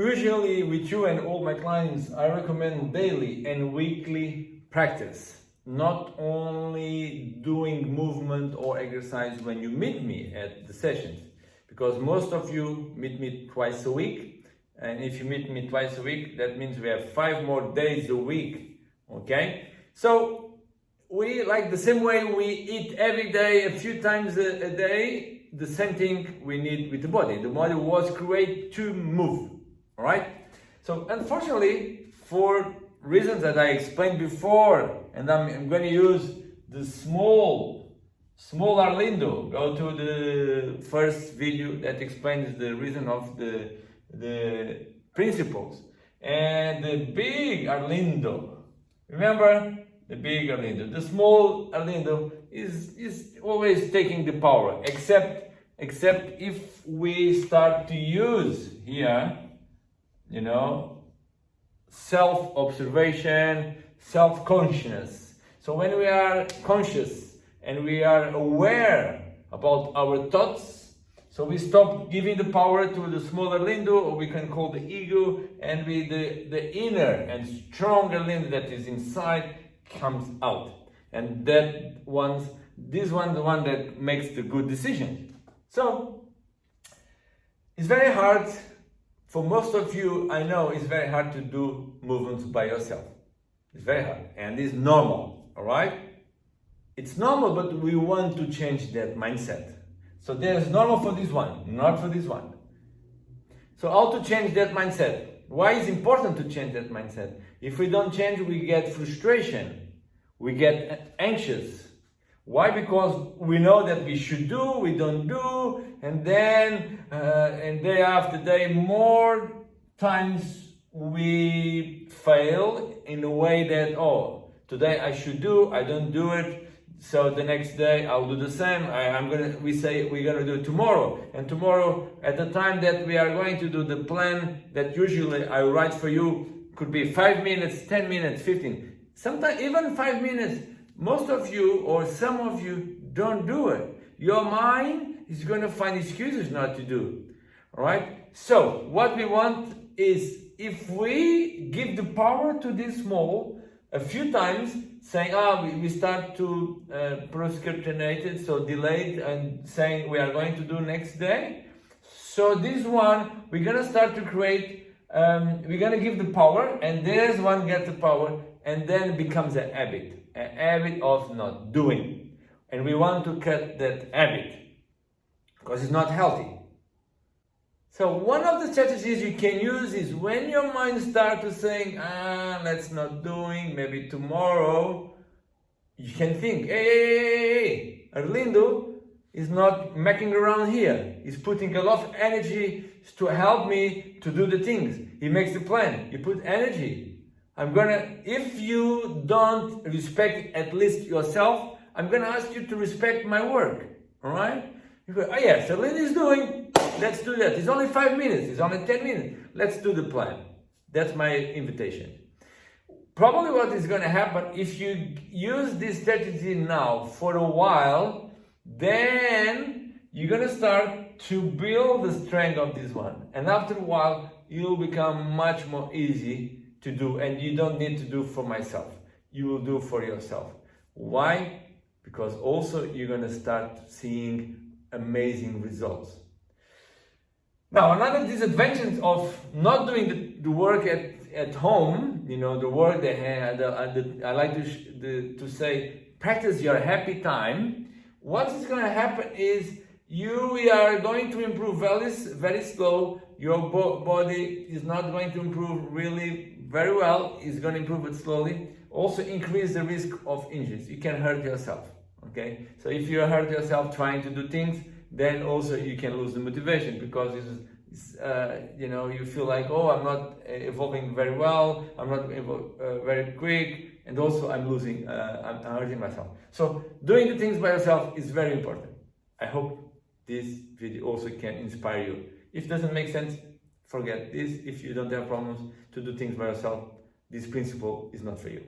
Usually with you and all my clients, I recommend daily and weekly practice. Not only doing movement or exercise when you meet me at the sessions, because most of you meet me twice a week. And if you meet me twice a week, that means we have 5 more days a week, okay? So we, like the same way we eat every day, a few times a day, the same thing we need with the body. The body was created to move, all right? So unfortunately, for reasons that I explained before, and I'm going to use the small Arlindo. Go to the first video that explains the reason of the principles. And the big Arlindo, remember the big Arlindo, the small Arlindo is always taking the power, except if we start to use here, you know, self-observation, self-consciousness. So when we are conscious and we are aware about our thoughts, so we stop giving the power to the smaller Arlindo, or we can call the ego, and the inner and strong Arlindo that is inside comes out. And this one, the one that makes the good decision. So it's very hard for most of you. I know it's very hard to do movements by yourself. It's very hard, and it's normal, all right? It's normal, but we want to change that mindset. So there's normal for this one, not for this one. So how to change that mindset? Why is it important to change that mindset? If we don't change, we get frustration, we get anxious. Why? Because we know that we should do, we don't do, and then and day after day, more times we fail in a way that, oh, today I should do, I don't do it. So the next day I'll do the same. We say we're gonna do it tomorrow, and tomorrow at the time that we are going to do the plan that usually I write for you could be 5 minutes, 10 minutes, 15, sometimes even 5 minutes. Most of you or some of you don't do it. Your mind is going to find excuses not to do. All right. So what we want is, if we give the power to this small a few times, saying, we start to procrastinate it, so delayed, and saying we are going to do next day. So this one, we're going to start to create, we're going to give the power, and there's one gets the power, and then it becomes a habit of not doing. And we want to cut that habit, because it's not healthy. So one of the strategies you can use is when your mind starts to saying, let's not doing, maybe tomorrow, you can think, hey, Arlindo is not making around here. He's putting a lot of energy to help me to do the things. He makes the plan. You put energy. If you don't respect at least yourself, I'm gonna ask you to respect my work. All right? You go, yes, Arlindo is doing. Let's do that. It's only 5 minutes. It's only 10 minutes. Let's do the plan. That's my invitation. Probably what is going to happen, if you use this strategy now for a while, then you're going to start to build the strength of this one. And after a while, you'll become much more easy to do. And you don't need to do for myself. You will do for yourself. Why? Because also you're going to start seeing amazing results. Now, another disadvantage of not doing the work at home, you know, the work that I like to say, practice your happy time. What is going to happen is you are going to improve very slow. Your body is not going to improve really very well. It's going to improve it slowly. Also increase the risk of injuries. You can hurt yourself. Okay, so if you hurt yourself trying to do things, then also you can lose the motivation, because you feel like, oh, I'm not evolving very well, I'm not very quick, and also I'm hurting myself. So doing the things by yourself is very important. I hope this video also can inspire you. If it doesn't make sense, forget this. If you don't have problems to do things by yourself, this principle is not for you.